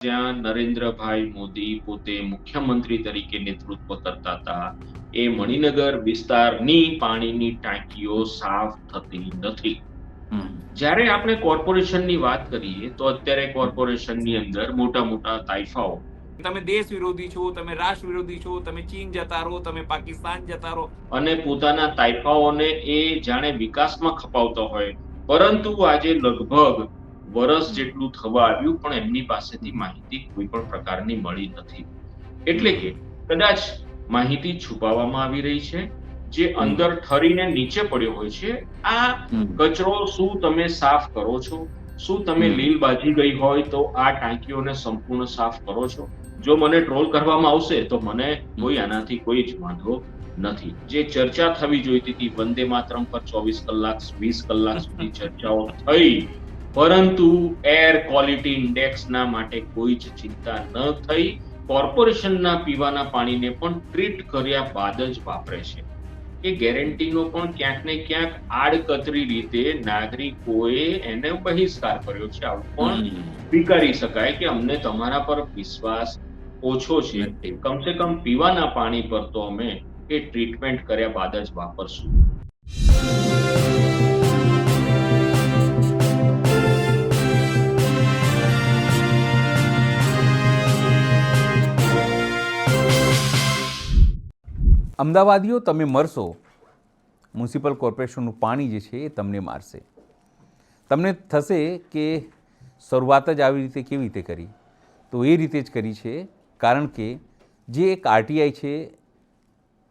જ્યાં નરેન્દ્રભાઈ મોદી પોતે મુખ્યમંત્રી તરીકે નેતૃત્વ કરતા હતા, એ મણિનગર વિસ્તારની પાણીની ટાંકીઓ સાફ થતી નથી. જ્યારે આપણે કોર્પોરેશનની વાત કરીએ તો અત્યારે કોર્પોરેશનની અંદર મોટા મોટા તાઇફાઓ તમે દેશ વિરોધી છો, તમે રાષ્ટ્ર વિરોધી છો, તમે ચીન જતા રહો, તમે પાકિસ્તાન જતા રહો અને પોતાના તાઇફાઓને એ જાણે વિકાસમાં ખપાવતા હોય, પરંતુ આજે લગભગ વર્ષ જેટલું થવા આવ્યું પણ એમની પાસેથી માહિતી કોઈ પણ પ્રકારની મળી નથી. એટલે કે કદાચ માહિતી છુપાવવામાં આવી રહી છે, જે અંદર ઠરીને નીચે પડ્યો હોય છે. આ કચરો શું તમે સાફ કરો છો? શું તમે લીલ બાજી ગઈ હોય તો આ ટાંકીઓને સંપૂર્ણ સાફ કરો છો? જો મને ટ્રોલ કરવામાં આવશે તો મને કોઈ આનાથી કોઈ જ વાંધો નથી. જે ચર્ચા થવી જોઈતી હતી વંદે માતરમ પર 24 કલાક 20 કલાક સુધી ચર્ચાઓ થઈ, પરંતુ એર ક્વોલિટી ઇન્ડેક્સના માટે કોઈ જ ચિંતા ન થઈ. કોર્પોરેશનના પીવાના પાણીને પણ ટ્રીટ કર્યા બાદ જ વાપરે છે. એ ગેરંટીનો પણ ક્યાંક ને ક્યાંક આડકતરી રીતે નાગરિકોએ એને બહિષ્કાર કર્યો છે. આવું પણ સ્વીકારી શકાય કે અમને તમારા પર વિશ્વાસ ઓછો છે. કમસે કમ પીવાના પાણી પર તો અમે એ ટ્રીટમેન્ટ કર્યા બાદ જ વાપરશું. અમદાવાદીઓ તમે મરશો, મ્યુનિસિપલ કોર્પોરેશનનું પાણી જે છે એ તમને મારશે. તમને થશે કે શરૂઆત જ આવી રીતે કેવી રીતે કરી? તો એ રીતે જ કરી છે, કારણ કે જે એક આરટીઆઈ છે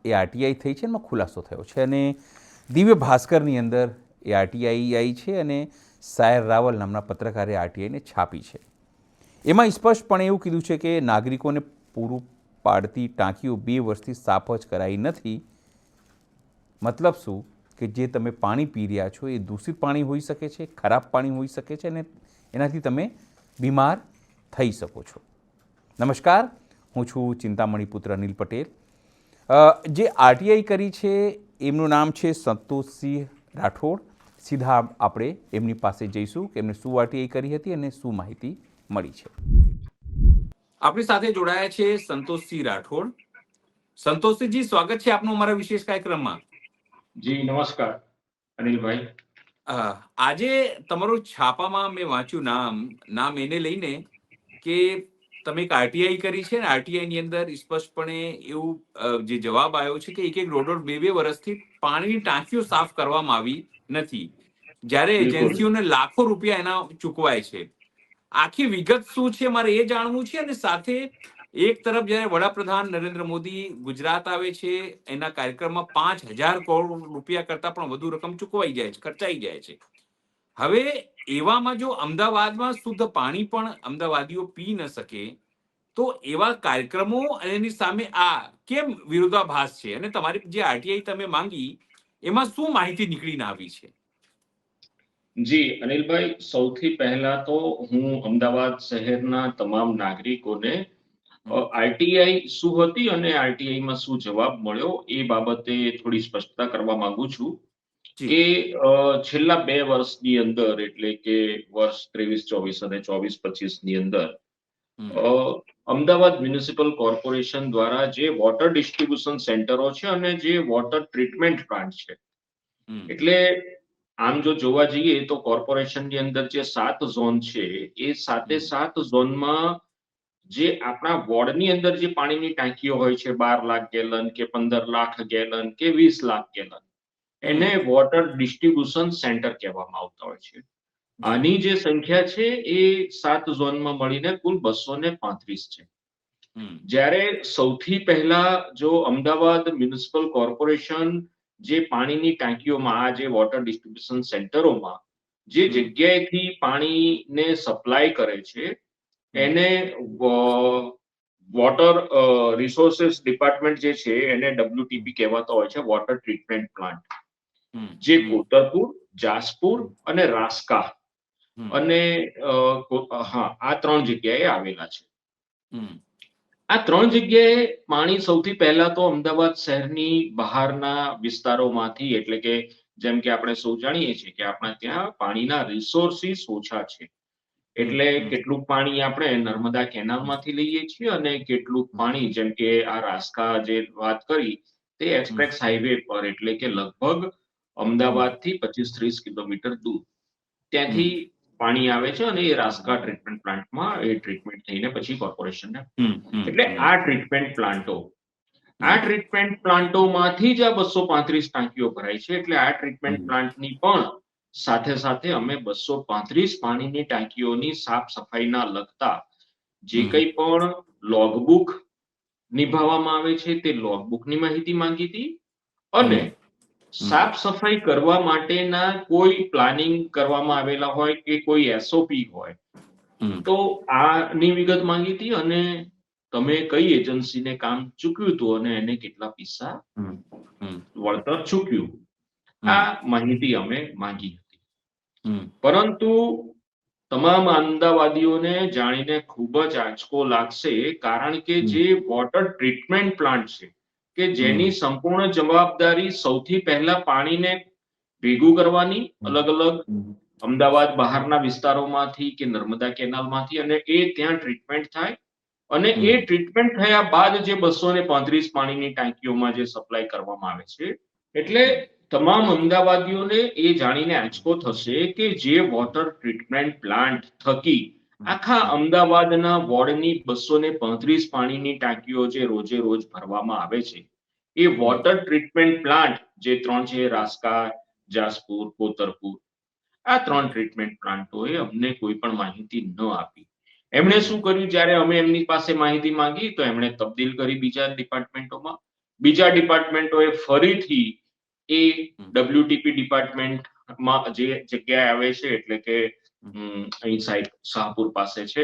એ આરટીઆઈ થઈ છે, એમાં ખુલાસો થયો છે અને દિવ્ય ભાસ્કરની અંદર એ આરટીઆઈ આવી છે અને સાયર રાવલ નામના પત્રકારે આરટીઆઈને છાપી છે. એમાં સ્પષ્ટપણે એવું કીધું છે કે નાગરિકોને પૂરું પાડતી ટાંકીઓ 2 વર્ષથી સાફ જ કરાઈ નથી. મતલબ શું કે જે તમે પાણી પી રહ્યા છો એ દૂષિત પાણી હોઈ શકે છે, ખરાબ પાણી હોઈ શકે છે અને એનાથી તમે બીમાર થઈ શકો છો. નમસ્કાર, હું છું ચિંતામણી પુત્ર અનિલ પટેલ. જે આરટીઆઈ કરી છે એમનું નામ છે સંતોષસિંહ રાઠોડ. સીધા આપણે એમની પાસે જઈશું કે એમને શું આરટીઆઈ કરી હતી અને શું માહિતી મળી છે. આપણી સાથે જોડાયા છે સંતોષસિંહ રાઠોડ. સંતોષસિંહજી, સ્વાગત છે આપનું અમારા વિશેષ કાર્યક્રમમાં. જી નમસ્કાર અનિલભાઈ. આજે તમારું છાપામાં મેં વાંચ્યું નામ એને લઈને કે તમે એક આરટીઆઈ કરી છે ને આરટીઆઈ ની અંદર સ્પષ્ટપણે એવું જે જવાબ આવ્યો છે કે એક દોઢ 2 વર્ષથી પાણીની ટાંકીઓ સાફ કરવામાં આવી નથી, જ્યારે એજન્સીઓને લાખો રૂપિયા એના ચૂકવાય છે. આખી વિગત શું છે મારે એ જાણવું છે. અને સાથે એક તરફ જ્યારે વડાપ્રધાન નરેન્દ્ર મોદી ગુજરાત આવે છે, એના કાર્યક્રમમાં 5,000 કરોડ રૂપિયા કરતા પણ વધુ રકમ ચૂકવાઈ જાય છે, ખર્ચાઈ જાય છે. હવે એવામાં જો અમદાવાદમાં શુદ્ધ પાણી પણ અમદાવાદીઓ પી ન શકે તો એવા કાર્યક્રમો અને એની સામે આ કેમ વિરોધાભાસ છે? અને તમારી જે આરટીઆઈ તમે માંગી એમાં શું માહિતી નીકળીને આવી છે? જી અનિલભાઈ, સૌથી પહેલા તો હું અમદાવાદ શહેરના તમામ નાગરિકોને આરટીઆઈ શું હતી અને આરટીઆઈમાં શું જવાબ મળ્યો એ બાબતે થોડી સ્પષ્ટતા કરવા માંગુ છું કે છેલ્લા 2 વર્ષની અંદર, એટલે કે વર્ષ 23-24 અને 24-25 ની અંદર અમદાવાદ મ્યુનિસિપલ કોર્પોરેશન દ્વારા જે વોટર ડિસ્ટ્રીબ્યુશન સેન્ટરો છે અને જે વોટર ટ્રીટમેન્ટ પ્લાન્ટ છે, એટલે આમ જો જોવા જઈએ તો કોર્પોરેશનની અંદર જે 7 ઝોન છે એ 7 ઝોનમાં જે આપણા વોર્ડની અંદર જે પાણીની ટાંકીઓ હોય છે 12 લાખ ગેલન કે 15 લાખ ગેલન કે 20 લાખ ગેલન, એને વોટર ડિસ્ટ્રીબ્યુશન સેન્ટર કહેવામાં આવતા હોય છે. આની જે સંખ્યા છે એ 7 ઝોનમાં મળીને કુલ 235 છે. જ્યારે સૌથી પહેલા જો અમદાવાદ મ્યુનિસિપલ કોર્પોરેશન જે પાણીની ટાંકીઓમાં, આ જે વોટર ડિસ્ટ્રીબ્યુશન સેન્ટરોમાં જે જગ્યાએથી પાણીને સપ્લાય કરે છે એને વોટર રિસોર્સિસ ડિપાર્ટમેન્ટ જે છે એને WTP કહેવાતો હોય છે, વોટર ટ્રીટમેન્ટ પ્લાન્ટ, જે કોતરપુર, જાસપુર અને રાસ્કા અને આ 3 જગ્યાએ આવેલા છે. આ 3 જગ્યાએ પાણી સૌથી પહેલા તો અમદાવાદ શહેરની બહારના વિસ્તારોમાંથી, એટલે કે જેમ કે આપણે સૌ જાણીએ છીએ કે આપણા ત્યાં પાણીના રિસોર્સિસ ઓછા છે, એટલે કેટલું પાણી આપણે નર્મદા કેનાલમાંથી લઈએ છીએ અને કેટલું પાણી જેમ કે આ રાસ્કા જે વાત કરી તે એક્સપ્રેસ હાઈવે પર એટલે કે લગભગ અમદાવાદથી 25-30 કિલોમીટર દૂર ત્યાંથી પાણી આવે છે અને એ રાસ્કા ટ્રીટમેન્ટ પ્લાન્ટમાં એ ટ્રીટમેન્ટ થઈને પછી કોર્પોરેશનને એટલે આ ટ્રીટમેન્ટ પ્લાન્ટોમાંથી જ આ 235 ટાંકીઓ ભરાય છે. એટલે આ ટ્રીટમેન્ટ પ્લાન્ટની પણ સાથે સાથે અમે 235 પાણીની ટાંકીઓની સાફ સફાઈના લગતા જે કંઈ પણ લોગબુક નિભાવવામાં આવે છે તે લોગબુકની માહિતી માંગી હતી અને સાફ સફાઈ કરવા માટેના કોઈ પ્લાનિંગ કરવામાં આવેલા હોય કે કોઈ એસઓપી હોય તો આની વિગત માંગી હતી અને તમે કઈ એજન્સીને કામ ચૂક્યું હતું અને એને કેટલા પૈસા વળતર ચૂક્યું આ માહિતી અમે માંગી હતી. પરંતુ તમામ અમદાવાદીઓને જાણીને ખૂબ જ આંચકો લાગશે કારણ કે જે વોટર ટ્રીટમેન્ટ પ્લાન્ટ છે કે જેની સંપૂર્ણ જવાબદારી સૌથી પહેલા પાણીને ભેગું કરવાની અલગ અલગ અમદાવાદ બહારના વિસ્તારોમાંથી કે નર્મદા કેનાલમાંથી અને એ ત્યાં ટ્રીટમેન્ટ થાય અને એ ટ્રીટમેન્ટ થયા બાદ જે 235 પાણીની ટાંકીઓમાં જે સપ્લાય કરવામાં આવે છે એટલે તમામ અમદાવાદીઓને એ જાણીને આંચકો થશે કે જે વોટર ટ્રીટમેન્ટ પ્લાન્ટ થકી આખા અમદાવાદના વોર્ડની 235 પાણીની ટાંકીઓ જે રોજે રોજ ભરવામાં આવે છે એ વોટર ટ્રીટમેન્ટ પ્લાન્ટ જે 3 છે રાસ્કા, જાસપુર, કોતરપુર આ 3 ટ્રીટમેન્ટ પ્લાન્ટોએ અમને કોઈ પણ માહિતી ન આપી. એમણે શું કર્યું જ્યારે અમે એમની પાસે માહિતી માંગી તો એમણે તબદીલ કરી બીજા ડિપાર્ટમેન્ટોમાં. બીજા ડિપાર્ટમેન્ટોએ ફરીથી એ ડબ્લ્યુટીપી ડિપાર્ટમેન્ટમાં જે જગ્યાએ આવે છે એટલે કે અહીં સાહેબ શાહપુર પાસે છે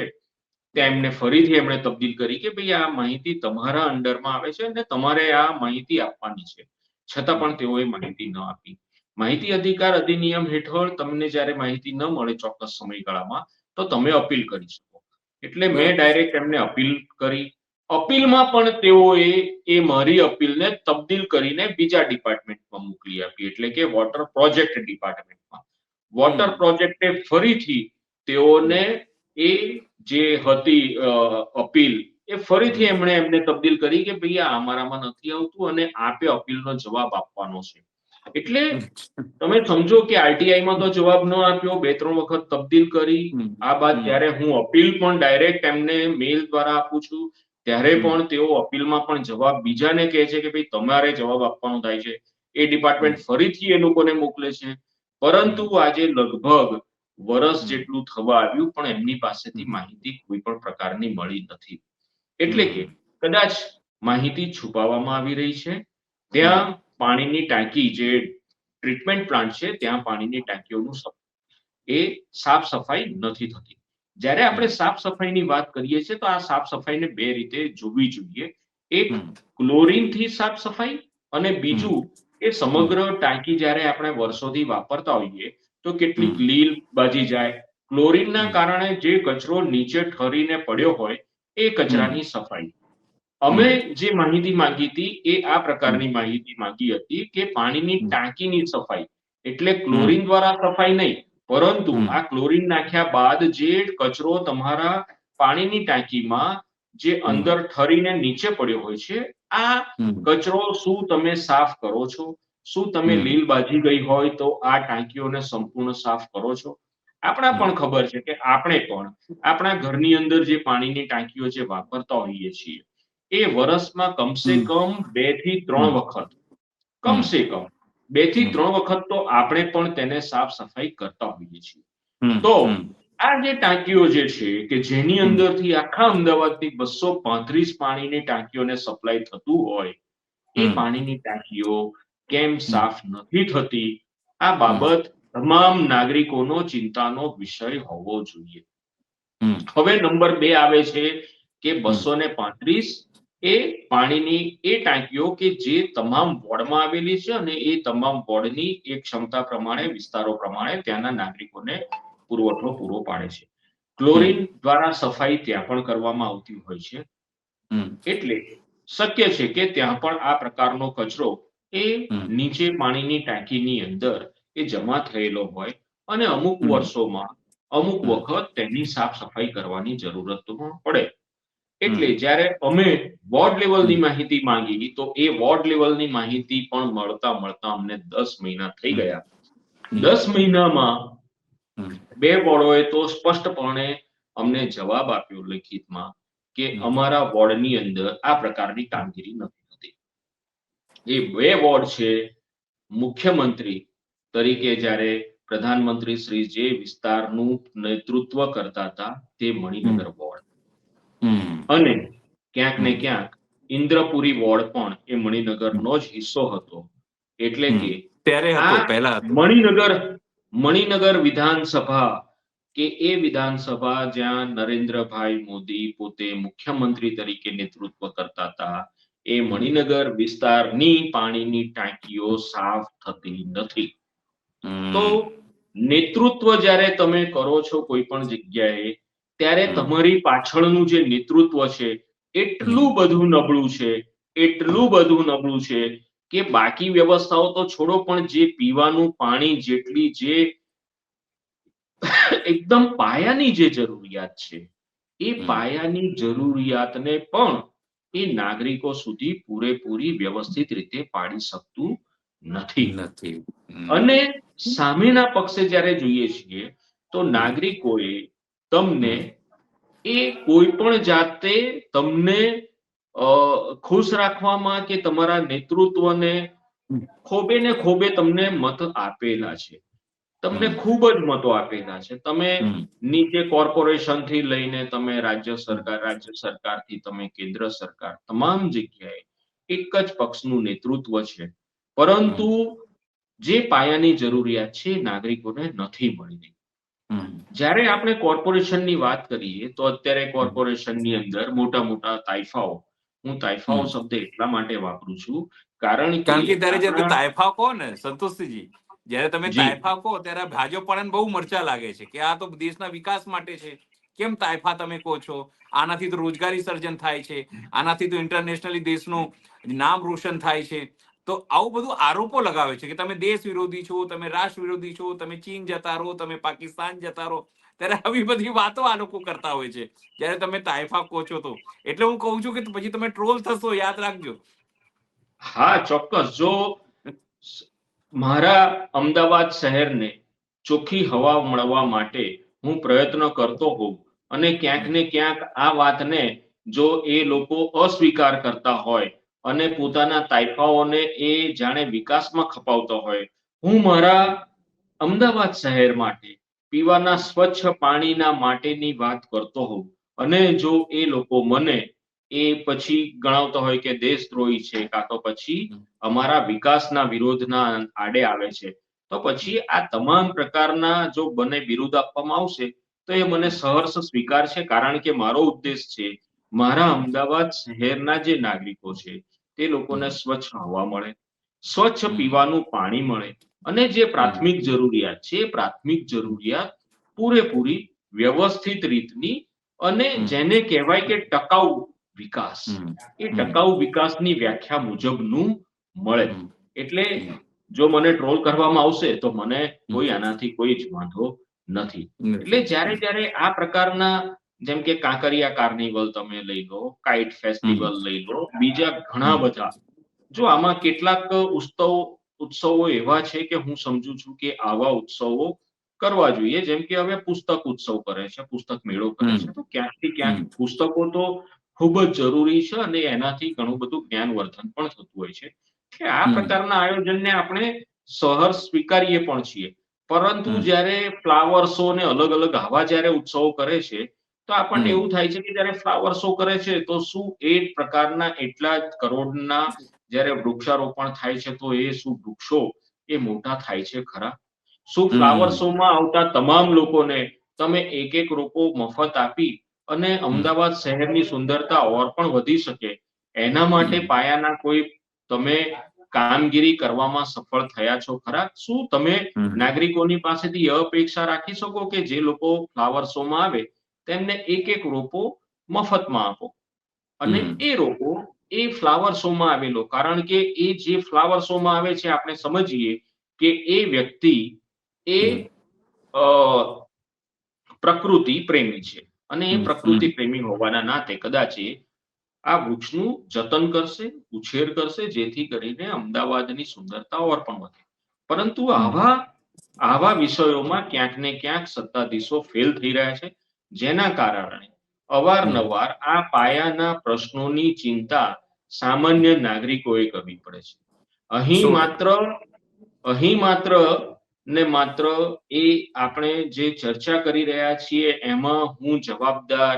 ત્યાં એમને ફરીથી એમણે તબદીલ કરી કે ભાઈ આ માહિતી તમારા અંડરમાં આવે છે અને તમારે આ માહિતી આપવાની છે. છતાં પણ તેઓએ માહિતી ન આપી. માહિતી અધિકાર અધિનિયમ હેઠળ તમને જ્યારે માહિતી ન મળે ચોક્કસ સમયગાળામાં તો તમે અપીલ કરી શકો. એટલે મેં ડાયરેક્ટ એમને અપીલ કરી. અપીલમાં પણ તેઓએ એ મારી અપીલને તબદીલ કરીને બીજા ડિપાર્ટમેન્ટમાં મોકલી આપી એટલે કે વોટર પ્રોજેક્ટ ડિપાર્ટમેન્ટમાં. વોટર પ્રોજેક્ટે ફરીથી તેઓને એ જે હતી અપીલ એ ફરીથી એમને તબદીલ કરી કે ભાઈ આ અમારામાં નથી આવતું અને આપે અપીલનો જવાબ આપવાનો છે. એટલે તમે સમજો કે આરટીઆઈમાં તો જવાબ ન આપ્યો, 2-3 વખત તબદીલ કરી. આ બાદ જ્યારે હું અપીલ પણ ડાયરેક્ટ એમને મેલ દ્વારા આપું છું ત્યારે પણ તેઓ અપીલમાં પણ જવાબ બીજાને કહે છે કે ભાઈ તમારે જવાબ આપવાનો થાય છે. એ ડિપાર્ટમેન્ટ ફરીથી એ લોકોને મોકલે છે. પરંતુ આજે લગભગ વર્ષ જેટલું થવા આવ્યું પણ એમની પાસેથી માહિતી કોઈ પણ પ્રકારની મળી નથી. એટલે કે કદાચ માહિતી છુપાવવામાં આવી રહી છે. ત્યાં પાણીની ટાંકી જે ટ્રીટમેન્ટ પ્લાન્ટ છે ત્યાં પાણીની ટાંકીઓનું એ સાફ સફાઈ નથી થતી. જ્યારે આપણે સાફ સફાઈની વાત કરીએ છીએ તો આ સાફ સફાઈને 2 રીતે જોવી જોઈએ. એક ક્લોરીનથી સાફ સફાઈ અને બીજું એ સમગ્ર ટાંકી જ્યારે આપણે વર્ષોથી વાપરતા હોઈએ તો કેટલીક લીલ બાજી જાય. ક્લોરીનના કારણે જે કચરો નીચે ઠરીને પડ્યો હોય એ કચરાની સફાઈ. અમે જે માહિતી માંગી હતી એ આ પ્રકારની માહિતી માંગી હતી કે પાણીની ટાંકીની સફાઈ એટલે ક્લોરીન દ્વારા સફાઈ નહીં પરંતુ આ ક્લોરીન નાખ્યા બાદ જે કચરો તમારા પાણીની ટાંકીમાં જે અંદર ઠરીને નીચે પડ્યો હોય છે આ કચરો શું તમે સાફ કરો છો? શું તમે લીલ બાજી ગઈ હોય તો આ ટાંકીઓને સંપૂર્ણ સાફ કરો છો? આપણા પણ ખબર છે કે આપણે પણ આપણા ઘરની અંદર જે પાણીની ટાંકીઓ જે વાપરતા હોઈએ છીએ એ વર્ષમાં કમસે કમ 2 થી 3 વખત કમસે કમ 2 થી 3 વખત તો આપણે પણ તેને સાફ સફાઈ કરતા હોઈએ છીએ. તો આ જે ટાંકીઓ જે છે કે જેની અંદરથી આખા અમદાવાદની 235 પાણીની ટાંકીઓને સપ્લાય થતું હોય એ પાણીની ટાંકીઓ કેમ સાફ નથી થતી આ બાબત તમામ નાગરિકોનો ચિંતાનો વિષય હોવો જોઈએ. હવે નંબર 2 આવે છે કે 235 એ પાણીની એ ટાંકીઓ કે જે તમામ વોર્ડમાં આવેલી છે અને એ તમામ વોર્ડની એક ક્ષમતા પ્રમાણે વિસ્તારો પ્રમાણે ત્યાંના નાગરિકોને પુરવઠો પૂરો પાડે છે. ક્લોરીન દ્વારા સફાઈ ત્યાં પણ કરવામાં આવતી હોય છે. એટલે શક્ય છે કે ત્યાં પણ આ પ્રકારનો કચરો એ નીચે પાણીની ટાંકીની અંદર એ જમા થયેલો હોય અને અમુક વર્ષોમાં અમુક વખત તેની સાફ સફાઈ કરવાની જરૂરત તો પણ પડે. એટલે જ્યારે અમે વોર્ડ લેવલની માહિતી માંગી તો એ વોર્ડ લેવલની માહિતી પણ મળતા અમને 10 મહિના થઈ ગયા. 10 મહિનામાં 2 વોર્ડોએ તો સ્પષ્ટપણે અમને જવાબ આપ્યો લેખિતમાં કે અમારા વોર્ડની અંદર આ પ્રકારની કામગીરી નથી થતી. એ 2 વોર્ડ છે મુખ્યમંત્રી તરીકે જ્યારે પ્રધાનમંત્રી શ્રી જે વિસ્તારનું નેતૃત્વ કરતા હતા તે મણિનગર વોર્ડ, અને ક્યાંક ને ક્યાંક ઇન્દ્રપુરી વોર્ડ પણ એ મણિનગરનો જ હિસ્સો હતો. એટલે કે ત્યારે હતો, પહેલા હતો. મણિનગર વિધાનસભા કે એ વિધાનસભા જ્યાં નરેન્દ્રભાઈ મોદી પોતે મુખ્યમંત્રી તરીકે નેતૃત્વ કરતા હતા, એ મણિનગર વિસ્તારની પાણીની ટાંકીઓ સાફ થતી નથી. તો નેતૃત્વ જ્યારે તમે કરો છો કોઈ પણ જગ્યાએ, ત્યારે તમારી પાછળનું જે નેતૃત્વ છે એટલું બધું નબળું છે કે બાકી વ્યવસ્થાઓ તો છોડો, પણ જે પીવાનું પાણી જેટલી જે એકદમ પાયાની જે જરૂરિયાત છે એ પાયાની જરૂરિયાતને પણ એ નાગરિકો સુધી પૂરેપૂરી વ્યવસ્થિત રીતે પાડી શકતું નથી. અને સામેના પક્ષે જ્યારે જોઈએ છીએ તો નાગરિકોએ તમને એ કોઈ પણ જાતે તમને ખુશ રાખવામાં કે તમારા નેતૃત્વને ખોબે ને ખોબે તમને મત આપેલા છે, તમને ખૂબ જ મતો આપેલા છે. તમે નીચે કોર્પોરેશન થી લઈને તમે રાજ્ય સરકારથી તમે કેન્દ્ર સરકાર, તમામ જગ્યાએ એક જ પક્ષનું નેતૃત્વ છે, પરંતુ જે પાયાની જરૂરિયાત છે નાગરિકોને નથી મળી. જ્યારે આપણે કોર્પોરેશનની વાત કરીએ તો અત્યારે કોર્પોરેશનની અંદર મોટા તાઇફાઓ, હું તાઇફાઓ શબ્દ એટલા માટે વાપરું છું કારણ કે ત્યારે તાઇફા કહો ને સંતોષજી, જ્યારે તમે તાઇફા કહો ત્યારે ભાજપવાળાને બહુ મરચા લાગે છે કે આ તો દેશના વિકાસ માટે છે. કેમ તાઇફા તમે કહો છો? આનાથી તો રોજગારી સર્જન થાય છે, આનાથી તો ઇન્ટરનેશનલી દેશનું નામ રોશન થાય છે. તો આવું બધું આરોપો લગાવે છે કે તમે દેશ વિરોધી છો, તમે રાષ્ટ્ર વિરોધી છો, તમે ચીન જતા રહો, તમે પાકિસ્તાન જતા રહો. ત્યારે આવી બધી વાતો આ લોકો કરતા હોય છે જ્યારે તમે તાઇફા કહો છો તો. એટલે હું કહું છું કે પછી તમે ટ્રોલ થશો, યાદ રાખજો. હા, ચોક્કસ. જો મારા અમદાવાદ શહેરને ચોખ્ખી હવા મળવા માટે હું પ્રયત્ન કરતો હોઉં અને ક્યાંક ને ક્યાંક આ વાતને જો એ લોકો અસ્વીકાર કરતા હોય અને પોતાના તાઇફાઓને એ જાણે વિકાસમાં ખપાવતો હોય, હું મારા અમદાવાદ શહેર માટે પીવાના સ્વચ્છ પાણીના માટેની વાત કરતો હોઉં અને જો એ લોકો મને એ પછી ગણાવતો હોય કે દેશદ્રોહી છે, કાં તો પછી અમારા વિકાસના વિરોધના આડે આવે છે, તો પછી આ તમામ પ્રકારના જો મને વિરોધ આપવામાં આવશે તો એ મને સહર્ષ સ્વીકાર છે. કારણ કે મારો ઉદ્દેશ છે મારા અમદાવાદ શહેરના જે નાગરિકો છે તે લોકોને સ્વચ્છ હવા મળે, સ્વચ્છ પીવાનું પાણી મળે અને જે પ્રાથમિક જરૂરિયાત છે એ પ્રાથમિક જરૂરિયાત પૂરેપૂરી વ્યવસ્થિત રીતની અને જેને કહેવાય કે ટકાઉ વિકાસ, એ ટકાઉ વિકાસની વ્યાખ્યા મુજબનું મળે. એટલે જો મને ટ્રોલ કરવામાં આવશે તો મને કોઈ આનાથી કોઈ જ વાંધો નથી. એટલે જ્યારે આ પ્રકારના જેમ કે કાંકરિયા કાર્નિવલ તમે લઈ લો, કાઇટ ફેસ્ટિવલ લઈ લો, બીજા ઘણા બધા, જો આમાં કેટલાક ઉત્સવો એવા છે કે હું સમજુ છું કે આવા ઉત્સવો કરવા જોઈએ. જેમ કે હવે પુસ્તક ઉત્સવ કરે છે, પુસ્તક મેળો કરે છે, તો ક્યાંકથી ક્યાંક પુસ્તકો તો ખૂબ જ જરૂરી છે અને એનાથી ઘણું બધું જ્ઞાનવર્ધન પણ થતું હોય છે. કે આ પ્રકારના આયોજનને આપણે સહર્ષ સ્વીકારીએ પણ છીએ. પરંતુ જ્યારે ફ્લાવર શો ને અલગ આવા જ્યારે ઉત્સવો કરે છે તો આપણને એવું થાય છે કે જ્યારે ફ્લાવર શો કરે છે તો શું એ પ્રકારના એટલા જ કરોડના જ્યારે વૃક્ષારોપણ થાય છે તો એ શું વૃક્ષો એ મોટા થાય છે ખરા? શું ફ્લાવર શોમાં આવતા તમામ લોકોને તમે એક રોપો મફત આપી અને અમદાવાદ શહેરની સુંદરતા ઓર પણ વધી શકે એના માટે પાયાના કોઈ તમે કામગીરી કરવામાં સફળ થયા છો ખરા? શું તમે નાગરિકોની પાસેથી અપેક્ષા રાખી શકો કે જે લોકો ફ્લાવર શોમાં આવે તેમને એક રોપો મફતમાં આપો અને એ રોપો એ ફ્લાવર શોમાં આવેલો, કારણ કે એ જે ફ્લાવર શોમાં આવે છે આપણે સમજીએ કે એ વ્યક્તિ એ પ્રકૃતિ પ્રેમી છે અને એ પ્રકૃતિ પ્રેમી હોવાના નાતે કદાચ એ આ વૃક્ષનું જતન કરશે, ઉછેર કરશે, જેથી કરીને અમદાવાદની સુંદરતા ઓર પણ વધે. પરંતુ આવા વિષયોમાં ક્યાંક ને ક્યાંક સત્તાધીશો ફેલ થઈ રહ્યા છે, જેના કારણે અવારનવાર આ પાયાના પ્રશ્નોની ચિંતા સામાન્ય નાગરિકોએ કરવી પડે છે. અહીં માત્ર ને માત્ર એ આપણે જે ચર્ચા કરી રહ્યા છીએ એમાં હું જવાબદાર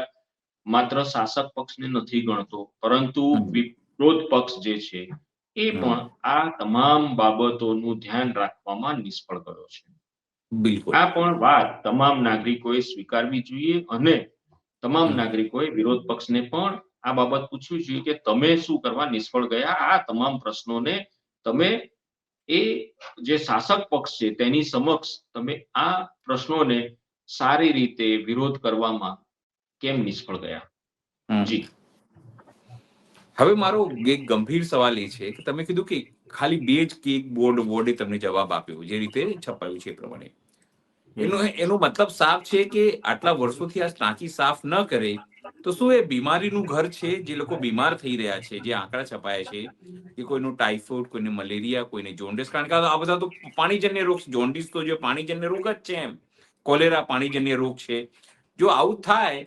માત્ર શાસક પક્ષને નથી ગણતો, પરંતુ વિરોધ પક્ષ જે છે એ પણ આ તમામ બાબતોનું ધ્યાન રાખવામાં નિષ્ફળ ગયો છે. બિલકુલ. આ પણ વાત તમામ નાગરિકોએ સ્વીકારવી જોઈએ અને તમામ નાગરિકોએ વિરોધ પક્ષને પણ આ બાબત પૂછવી જોઈએ કે તમે શું કરવા નિષ્ફળ ગયા. આ તમામ પ્રશ્નોને તમે એ જે શાસક પક્ષ છે તેની સમક્ષ તમે આ પ્રશ્નોને સારી રીતે વિરોધ કરવામાં કેમ નિષ્ફળ ગયા? જી. હવે મારો એક ગંભીર સવાલ એ છે કે તમે કીધું કે ખાલી બે જ કેક બોર્ડે તમને જવાબ આપ્યો, જે રીતે છપાયું છે એ પ્રમાણે. એનો મતલબ સાફ છે કે આટલા વર્ષોથી આ ટાંકી સાફ ન કરે તો શું એ બીમારીનું ઘર છે? જે લોકો બીમાર થઈ રહ્યા છે, જે આંકડા છપાયા છે કે કોઈનું ટાઇફોઇડ, કોઈને મલેરિયા, કોઈને જોન્ડિસ, કારણ કે આ બધા તો પાણીજન્ય રોગ, જોન્ડિસ તો જે પાણીજન્ય રોગ જ છે, એમ કોલેરા પાણીજન્ય રોગ છે. જો આવું થાય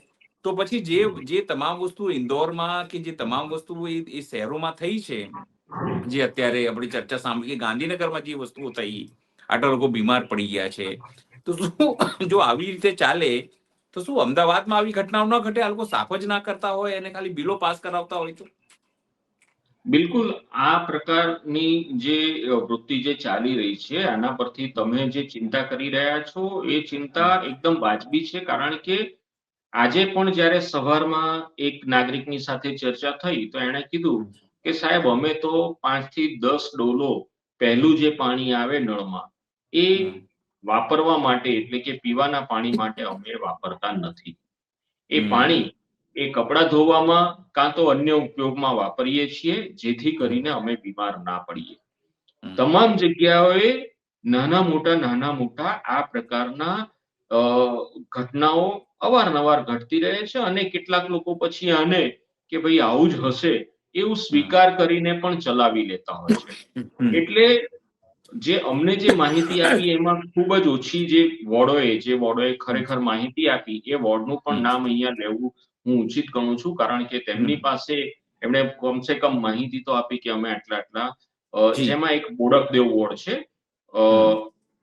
તો પછી જે તમામ વસ્તુ ઇન્દોરમાં કે જે તમામ વસ્તુઓ એ શહેરોમાં થઈ છે, જે અત્યારે આપણી ચર્ચા સાંભળી કે ગાંધીનગરમાં જે વસ્તુઓ થઈ, આટલા લોકો બીમાર પડી ગયા છે, તો શું જો આવી રીતે ચાલે તો શું અમદાવાદમાં આવી ઘટનાઓ ન ઘટે? આ લોકો સાફ જ ના કરતા હોય અને ખાલી બિલો પાસ કરાવતા હોય તો? બિલકુલ આ પ્રકારની જે વૃત્તિ જે ચાલી રહી છે, આના પરથી તમે જે ચિંતા કરી રહ્યા છો એ ચિંતા એકદમ વાજબી છે. કારણ કે આજે પણ જ્યારે સવારમાં એક નાગરિકની સાથે ચર્ચા થઈ તો એણે કીધું કે સાહેબ અમે તો 5 થી 10 ડોલો પહેલું જે પાણી આવે નળમાં એ વાપરવા માટે, એટલે કે પીવાના પાણી માટે અમે વાપરતા નથી. એ પાણી એ કપડાં ધોવામાં કાં તો અન્ય ઉપયોગમાં વાપરીએ છીએ, જેથી કરીને અમે બીમાર ના પડીએ. તમામ જગ્યાઓએ નાના મોટા આ પ્રકારના ઘટનાઓ અવારનવાર ઘટતી રહે છે અને કેટલાક લોકો પછી આને કે ભાઈ આવું જ હશે એવું સ્વીકાર કરીને પણ ચલાવી લેતા હોય છે. એટલે જે અમને જે માહિતી આપી એમાં ખૂબ જ ઓછી જે વોર્ડોએ ખરેખર માહિતી આપી, એ વોર્ડનું પણ નામ અહીંયા લેવું હું ઉચિત ગણું છું. કારણ કે તેમની પાસે એમણે કમસે કમ માહિતી તો આપી કે અમે આટલા જેમાં એક બોડકદેવ વોર્ડ છે.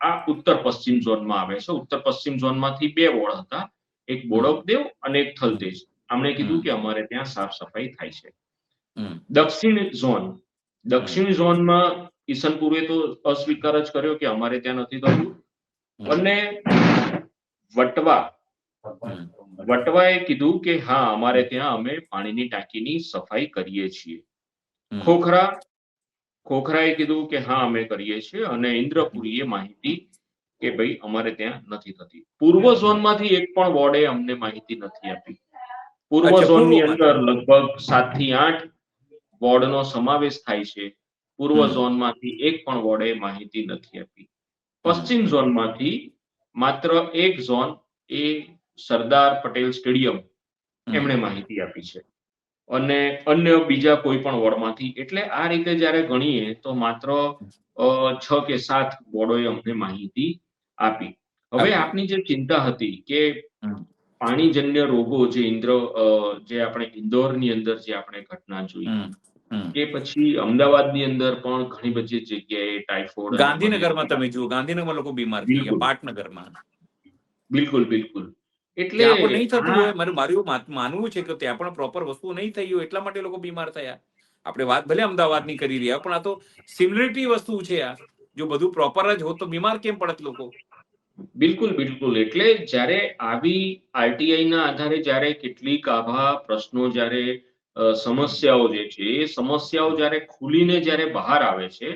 આ ઉત્તર પશ્ચિમ ઝોનમાં આવે છે. ઉત્તર પશ્ચિમ ઝોનમાંથી 2 વોર્ડ હતા, એક બોડકદેવ અને એક થલતેજ. આમણે કીધું કે અમારે ત્યાં સાફ સફાઈ થાય છે. દક્ષિણ ઝોનમાં ઈસનપુરે તો અસ્વીકાર જ કર્યો કે અમારે ત્યાં નથી થતું. અને વટવાએ કીધું કે હા અમારે ત્યાં અમે પાણીની ટાંકીની સફાઈ કરીએ છીએ. ખોખરાએ કીધું કે હા અમે કરીએ છીએ. અને ઇન્દ્રપુરીએ માહિતી કે ભાઈ અમારે ત્યાં નથી થતી. પૂર્વ ઝોનમાંથી એક પણ વોર્ડે અમને માહિતી નથી આપી. પૂર્વ ઝોનની અંદર લગભગ 7 થી 8 વોર્ડનો સમાવેશ થાય છે. પૂર્વ ઝોનમાંથી એક પણ વોર્ડે માહિતી નથી આપી. પશ્ચિમ ઝોનમાંથી માત્ર એક ઝોન, એ સરદાર પટેલ સ્ટેડિયમ, એમણે માહિતી આપી છે અને અન્ય બીજા કોઈ પણ વોર્ડમાંથી. એટલે આ રીતે જ્યારે ગણીએ તો માત્ર 6 કે 7 વોર્ડોએ અમને માહિતી આપી. હવે આપની જે ચિંતા હતી કે પાણીજન્ય રોગો જે આપણે ઇન્દોરની અંદર જે આપણે ઘટના જોઈ, કે પછી અમદાવાદની અંદર પણ ઘણી બધી જગ્યાએ ટાઇફોઇડ, ગાંધીનગરમાં તમે જુઓ, ગાંધીનગરમાં લોકો બીમાર થઈ ગયા, પાટનગરમાં. બિલકુલ. એટલે ત્યાં પણ નહીં થતું હોય. મારું માનવું છે કે ત્યાં પણ પ્રોપર વસ્તુ નહીં થઈ હોય, એટલા માટે લોકો બીમાર થયા. આપણે વાત ભલે અમદાવાદની કરી રહ્યા, પણ આ તો સિમિલરિટી વસ્તુ છે. આ જો બધું પ્રોપર જ હોત તો બીમાર કેમ પડત લોકો? બિલકુલ. એટલે જ્યારે આવી આરટીઆઈ ના આધારે જ્યારે કેટલીક આવા પ્રશ્નો, જ્યારે સમસ્યાઓ જે છે એ સમસ્યાઓ જ્યારે ખુલીને જ્યારે બહાર આવે છે,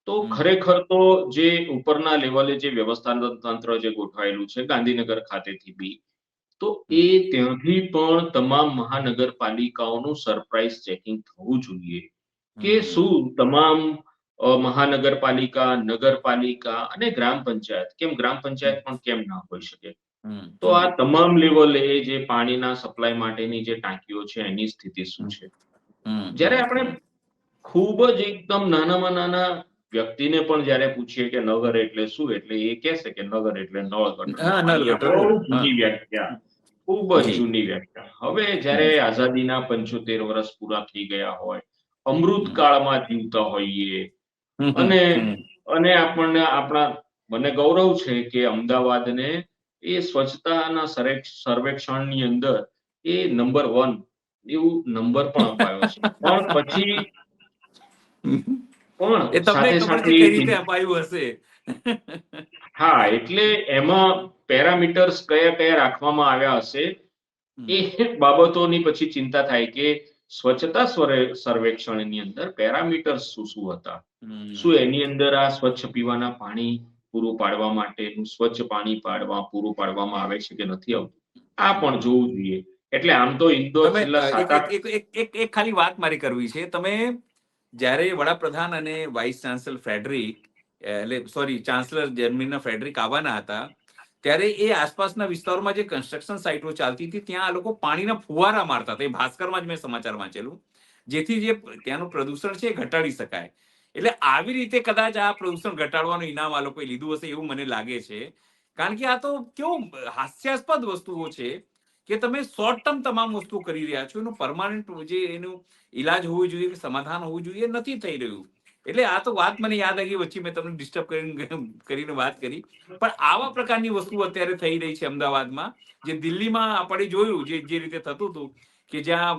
તો ખરેખર તો જે ઉપરના લેવલે જે વ્યવસ્થાપન તંત્ર જે ગોઠવાયેલું છે ગાંધીનગર ખાતેથી બી, તો એ ત્યાંથી પણ તમામ મહાનગરપાલિકાઓનું સરપ્રાઇઝ ચેકિંગ થવું જોઈએ કે શું તમામ મહાનગરપાલિકા, નગરપાલિકા અને ગ્રામ પંચાયત, ગ્રામ પંચાયત પણ કેમ ના હોઈ શકે, તો આ તમામ લેવલે જે પાણીના સપ્લાય માટેની જે ટાંકીઓ છે એની સ્થિતિ શું છે? જ્યારે આપણે ખૂબ જ એકદમ નાનામાં નાના વ્યક્તિને પણ જ્યારે પૂછીએ કે નગર એટલે શું, એટલે એ કહેશે કે નગર એટલે નળ ગટરનું પાણી. આ બહુ જૂની વ્યાખ્યા, ખૂબ જ જૂની વ્યાખ્યા. હવે જ્યારે આઝાદીના 75 વર્ષ પૂરા થઈ ગયા હોય, અમૃતકાળમાં જીવતા હોઈએ અને મને ગૌરવ છે કે અમદાવાદને એ સ્વચ્છતાના સર્વેક્ષણની અંદર એ નંબર 1 એવું નંબર પણ અપાયો છે. પણ પછી પણ સાથે સાથે કઈ રીતે અપાયું હશે? હા, એટલે એમાં પેરામીટર્સ કયા કયા રાખવામાં આવ્યા હશે એ બાબતોની પછી ચિંતા થાય કે સ્વચ્છતા સર્વેક્ષણની અંદર પેરામીટર્સ શું શું હતા. શું એની અંદર આ સ્વચ્છ પીવાના પાણી પૂરું પાડવા માટેનું સ્વચ્છ પાણી પૂરું પાડવામાં આવે છે કે નથી આવતું, આ પણ જોવું જોઈએ. એટલે આમ તો ઇન્દોર છેલ્લા 7-8 એક ખાલી વાત મારી કરવી છે. તમે જ્યારે વડાપ્રધાન અને વાઇસ ચાન્સલર ચાન્સલર જર્મનીના ફ્રેડરિક આવવાના હતા, ત્યારે એ આસપાસના વિસ્તારોમાં જે કન્સ્ટ્રક્શન સાઇટો ચાલતી હતી ત્યાં આ લોકો પાણીના ફુવારા મારતા હતા. એ ભાસ્કરમાં જ મેં સમાચાર વાંચેલું, જેથી જે ત્યાંનું પ્રદૂષણ છે એ ઘટાડી શકાય. એટલે આવી રીતે કદાચ આ પ્રદૂષણ ઘટાડવાનું ઇનામ આ લોકોએ લીધું હશે એવું મને લાગે છે. કારણ કે આ તો કેવું હાસ્યાસ્પદ વસ્તુઓ છે કે તમે શોર્ટ ટર્મ તમામ વસ્તુ કરી રહ્યા છો, એનું પરમાનન્ટ જે એનું ઈલાજ હોવું જોઈએ કે સમાધાન હોવું જોઈએ નથી થઈ રહ્યું. એટલે આ તો વાત મને યાદ આવી, વચ્ચે મેં તમને ડિસ્ટર્બ કરીને વાત કરી. પણ આવા પ્રકારની વસ્તુ અત્યારે થઈ રહી છે અમદાવાદમાં, જે દિલ્હીમાં આપણે જોયું જે રીતે થતું હતું કે જ્યાં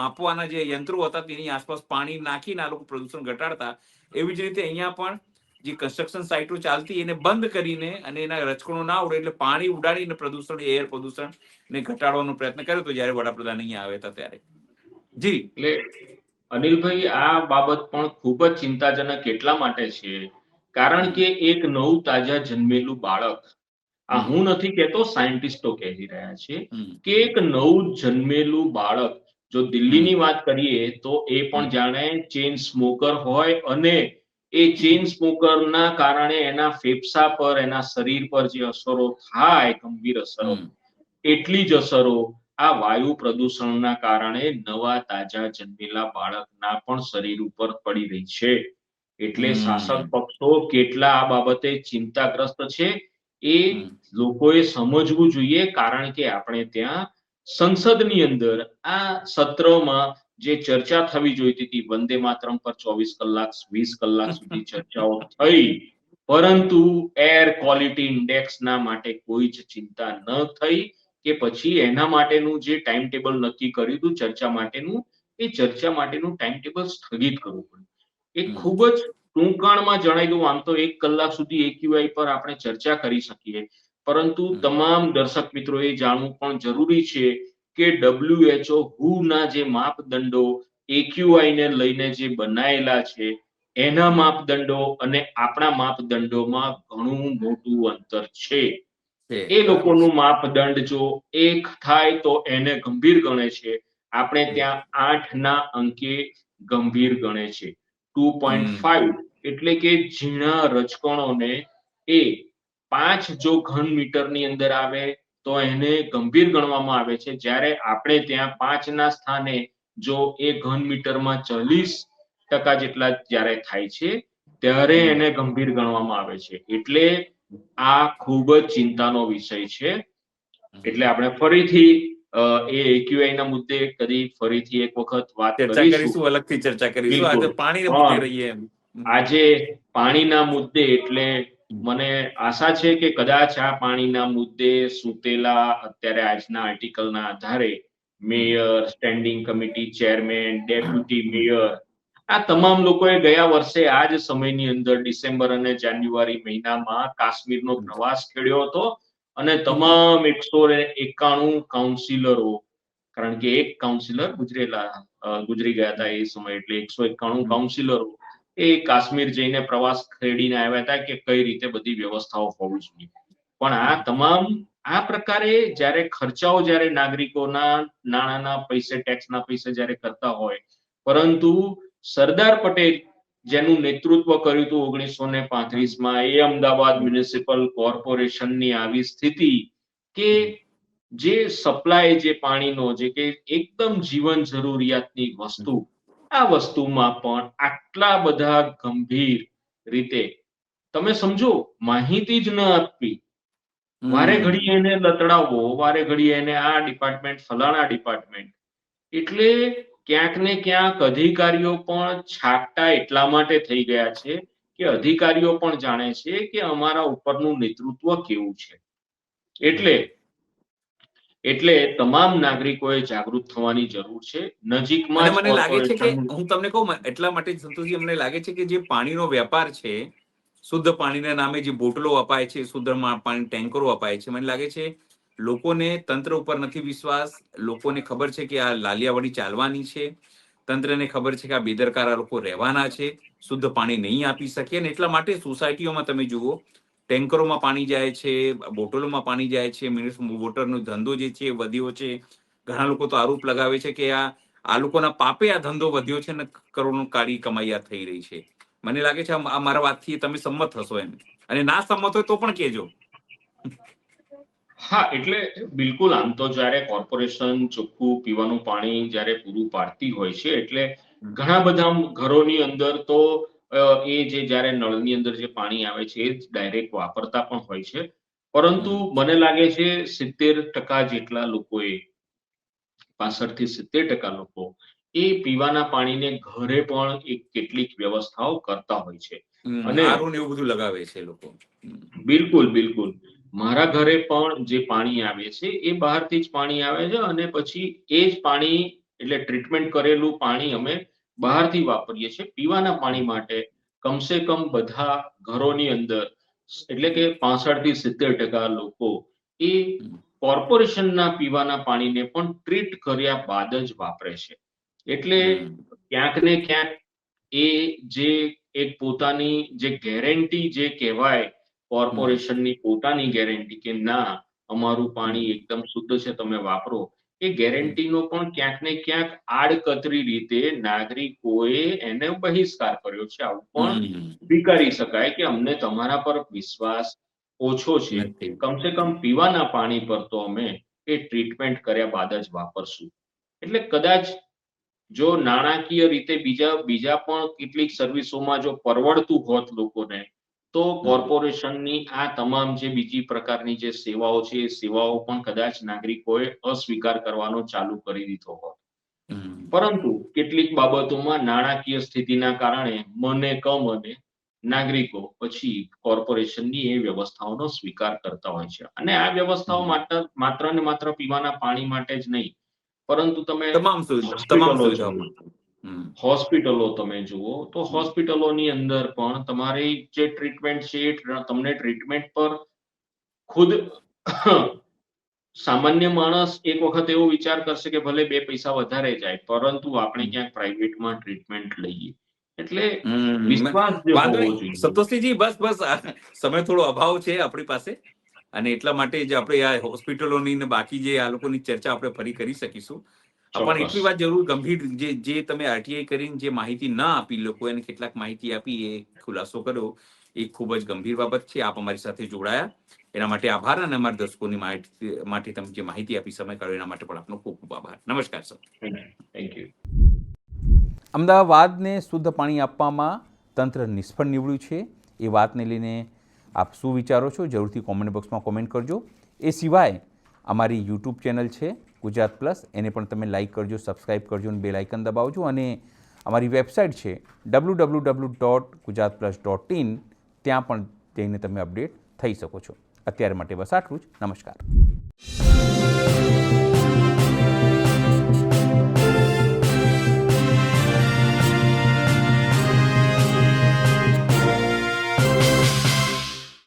માપવાના જે યંત્રો હતા તેની આસપાસ પાણી નાખીને આ લોકો પ્રદૂષણ ઘટાડતા, એવી જ રીતે અહીંયા પણ જે કન્સ્ટ્રક્શન સાઇટો ચાલતી એને બંધ કરીને અને એના રચકણો ના ઉડે એટલે પાણી ઉડાડીને પ્રદૂષણ, એર પ્રદૂષણ ને ઘટાડવાનો પ્રયત્ન કર્યો હતો જ્યારે વડાપ્રધાન અહીંયા આવ્યા હતા ત્યારે. જી, એટલે અનિલભાઈ, આ બાબત પણ ખૂબ જ ચિંતાજનક એટલા માટે છે કારણ કે એક નવું તાજા જન્મેલું બાળક, આ હું નથી કહેતો, સાયન્ટિસ્ટો કહી રહ્યા છે કે એક નવું જન્મેલું બાળક, જો દિલ્હીની વાત કરીએ તો એ પણ જાણે ચેઇન સ્મોકર હોય અને એ ચેઇન સ્મોકરના કારણે એના ફેફસા પર, એના શરીર પર જે અસરો થાય, ગંભીર અસરો, એટલી જ અસરો આ વાયુ પ્રદૂષણના કારણે નવા તાજા જન્મેલા બાળકના પણ શરીર ઉપર પડી રહી છે. એટલે શાસક પક્ષો કેટલા આ બાબતે ચિંતાગ્રસ્ત છે એ લોકોએ સમજવું જોઈએ. કારણ કે આપણે ત્યાં સંસદની અંદર આ સત્રમાં જે ચર્ચા થવી જોઈતી હતી, વંદે માતરમ પર 24 કલાક 20 કલાક સુધી ચર્ચાઓ થઈ, પરંતુ એર ક્વોલિટી ઇન્ડેક્સના માટે કોઈ જ ચિંતા ન થઈ કે પછી એના માટેનું જે ટાઈમ ટેબલ નક્કી કર્યું હતું ચર્ચા માટેનું, એ ચર્ચા માટેનું ટાઈમ ટેબલ સ્થગિત કરવું પડ્યું. એ ખૂબ જ ટૂંકાણમાં જણાવી દઉં, આમ તો 1 કલાક સુધી એક્યુઆઈ પર આપણે ચર્ચા કરી શકીએ, પરંતુ તમામ દર્શક મિત્રોએ જાણવું પણ જરૂરી છે કે WHO ના જે માપદંડો એક્યુઆઈ ને લઈને જે બનાયેલા છે એના માપદંડો અને આપણા માપદંડોમાં ઘણું મોટું અંતર છે. એ લોકોનું માપદંડ જો 1 થાય તો એને ગંભીર ગણે છે, આપણે ત્યાં 8 ના અંકે ગંભીર ગણે છે. 2.5 એટલે કે ઝીણા રજકણોને એ 5 જો ઘન મીટરની અંદર આવે તો એને ગંભીર ગણવામાં આવે છે, જ્યારે આપણે ત્યાં 5 ના સ્થાને જો એ ઘન મીટરમાં 40% જેટલા જ્યારે થાય છે ત્યારે એને ગંભીર ગણવામાં આવે છે. એટલે આ ખૂબ જ ચિંતાનો વિષય છે. એટલે આપણે ફરીથી એ એક્યુઆઈ ના મુદ્દે ફરીથી એક વખત વાત કરીશું, અલગથી ચર્ચા કરીશું. આજે પાણીને મુદ્દે રહીએ. આજે પાણીના મુદ્દે એટલે મને આશા છે કે કદાચ આ પાણીના મુદ્દે સુતેલા અત્યારે આજના આર્ટિકલના આધારે mayor, standing committee chairman, deputy mayor, આ તમામ લોકોએ ગયા વર્ષે આ જ સમયની અંદર ડિસેમ્બર અને જાન્યુઆરી મહિનામાં કાશ્મીરનો પ્રવાસ ખેડ્યો હતો અને તમામ 191 કાઉન્સિલરો, કારણ કે એક કાઉન્સિલર ગુજરી ગયા હતા એ સમય, એટલે 191 કાઉન્સિલરો એ કાશ્મીર જઈને પ્રવાસ ખેડીને આવ્યા હતા કે કઈ રીતે બધી વ્યવસ્થાઓ હોવી જોઈએ. પણ આ તમામ આ પ્રકારે જ્યારે ખર્ચાઓ જ્યારે નાગરિકોના નાણાંના પૈસે, ટેક્સના પૈસે જ્યારે કરતા હોય, પરંતુ સરદાર પટેલ જેનું નેતૃત્વ કર્યું હતું 1935માં, એ અમદાવાદ મ્યુનિસિપલ કોર્પોરેશનની આવી સ્થિતિ કે જે સપ્લાય જે પાણીનો જે કે એકદમ જીવન જરૂરિયાતની વસ્તુ, આ વસ્તુમાં પણ આટલા બધા ગંભીર રીતે તમે સમજો માહિતી જ ન આપવી, વારે ઘડીએ એને લતડાવવો, વારે ઘડીએ એને આ ડિપાર્ટમેન્ટ ફલાણા ડિપાર્ટમેન્ટ, એટલે ક્યાંક ને ક્યાંક અધિકારીઓ પણ છાંટા એટલા માટે થઈ ગયા છે કે અધિકારીઓ પણ જાણે છે કે અમારા ઉપરનું નેતૃત્વ કેવું છે. એટલે તમામ નાગરિકોએ જાગૃત થવાની જરૂર છે. નજીકમાં અને જ મને લાગે છે કે કોર્પોરેશન હું તમને કહું એટલા માટે જ સંતોષજી અમને લાગે છે કે જે પાણીનો વેપાર છે, શુદ્ધ પાણીના નામે જે બોટલો અપાય છે, શુદ્ધ પાણી ટેન્કરો અપાય છે, મને લાગે છે લોકોને તંત્ર ઉપર નથી વિશ્વાસ. લોકોને ખબર છે કે આ લાલિયાવાડી ચાલવાની છે, તંત્રને ખબર છે કે આ બેદરકાર લોકો રહેવાના છે, શુદ્ધ પાણી નહીં આપી શકે. અને એટલા માટે સોસાયટીઓમાં તમે જુઓ ટેન્કરોમાં પાણી જાય છે, બોટલોમાં પાણી જાય છે, મ્યુનિસિપલ વોટરનો ધંધો જે છે એ વધ્યો છે. ઘણા લોકો તો આરોપ લગાવે છે કે આ લોકોના પાપે આ ધંધો વધ્યો છે ને કરોડો કાળી કમાઈ આ થઈ રહી છે. મને લાગે છે આ મારા વાતથી તમે સંમત થશો એમ, અને ના સંમત હોય તો પણ કહેજો. હા, એટલે બિલકુલ આમ તો જ્યારે કોર્પોરેશન ચોખ્ખું પીવાનું પાણી જ્યારે પૂરું પાડતી હોય છે એટલે ઘણા બધા ઘરોની અંદર તો એ જે જ્યારે નળની અંદર જે પાણી આવે છે એ જ ડાયરેક્ટ વાપરતા પણ હોય છે. પરંતુ મને લાગે છે 70% જેટલા લોકોએ 65 થી 70% લોકો એ પીવાના પાણીને ઘરે પણ એક કેટલીક વ્યવસ્થાઓ કરતા હોય છે. અને આરું ને એવું બધું લગાવે છે લોકો. બિલકુલ. મારા ઘરે પણ જે પાણી આવે છે એ બહારથી જ પાણી આવે છે અને પછી એ જ પાણી એટલે ટ્રીટમેન્ટ કરેલું પાણી અમે બહારથી વાપરીએ છીએ. પીવાના પાણી માટે કમસે કમ બધા ઘરોની અંદર એટલે કે 65 થી 70% લોકો એ કોર્પોરેશનના પીવાના પાણીને પણ ટ્રીટ કર્યા બાદ જ વાપરે છે. એટલે ક્યાંક ને ક્યાંક એ જે એક પોતાની જે ગેરંટી જે કહેવાય કોર્પોરેશનની પોતાની ગેરંટી કે ના અમારું પાણી એકદમ શુદ્ધ છે તમે વાપરો, એ ગેરંટીનો પણ ક્યાંક ને ક્યાંક આડકતરી રીતે નાગરિકોએ એને બહિષ્કાર કર્યો છે. આવું પણ સ્વીકારી શકાય કે અમને તમારા પર વિશ્વાસ ઓછો છે. નથી. કમસે કમ પીવાના પાણી પર તો અમે એ ટ્રીટમેન્ટ કર્યા બાદ જ વાપરશું. એટલે કદાચ જો નાણાકીય રીતે બીજા પણ કેટલીક સર્વિસોમાં જો પરવડતું હોત લોકોને, તો કોર્પોરેશનની આ તમામ જે બીજી પ્રકારની જે સેવાઓ છે એ સેવાઓ પણ કદાચ નાગરિકોએ અસ્વીકાર કરવાનો ચાલુ કરી દીધો હોત. પરંતુ કેટલીક બાબતોમાં નાણાકીય સ્થિતિના કારણે મને નાગરિકો પછી કોર્પોરેશનની એ વ્યવસ્થાઓનો સ્વીકાર કરતા હોય છે. અને આ વ્યવસ્થાઓ માત્ર ને માત્ર પીવાના પાણી માટે જ નહીં, પરંતુ તમે તમામ સુવિધાઓમાં. હોસ્પિટલો તમે જુઓ તો હોસ્પિટલોની અંદર પણ તમારી જે ટ્રીટમેન્ટ છે એ તમને ટ્રીટમેન્ટ પર ખુદ સામાન્ય માણસ એક વખત એવો વિચાર કરશે કે ભલે 2 પૈસા વધારે જાય, પરંતુ આપણે ક્યાંક પ્રાઇવેટમાં ટ્રીટમેન્ટ લઈએ. એટલે વિશ્વાસ જે વાંધો હોવો નહીં જોઈએ. સંતોષજી, બસ સમય થોડો અભાવ છે આપણી પાસે, અને એટલા માટે જ આપણે આ હોસ્પિટલોની ને બાકી જે આ લોકોની ચર્ચા આપણે ફરી કરી શકીશું. પણ એટલી વાત જરૂર ગંભીર જે તમે આરટીઆઈ કરીને જે માહિતી ના આપી લોકો એને કેટલાક માહિતી આપી એ ખુલાસો કર્યો એ ખૂબ જ ગંભીર બાબત છે. આપ અમારી સાથે જોડાયા એના માટે આભાર, અને અમારા દર્શકોની માટે તમે જે માહિતી આપી સમય કાઢ્યો એના માટે પણ આપનો ખૂબ ખૂબ આભાર. નમસ્કાર સર. Thank you. અમદાવાદને શુદ્ધ પાણી આપવામાં તંત્ર નિષ્ફળ નીવડ્યું છે એ વાતને લઈને આપ શું વિચારો છો જરૂરથી કોમેન્ટ બોક્સમાં કોમેન્ટ કરજો. એ સિવાય અમારી યુટ્યુબ ચેનલ છે ગુજરાત પ્લસ, એને પણ તમે લાઇક કરજો, સબસ્ક્રાઈબ કરજો અને બેલ આઇકન દબાવજો. અને અમારી વેબસાઇટ છે www.gujaratplus.in, ત્યાં પણ જઈને તમે અપડેટ થઈ શકો છો. અત્યારે માટે બસ આટલું જ. નમસ્કાર.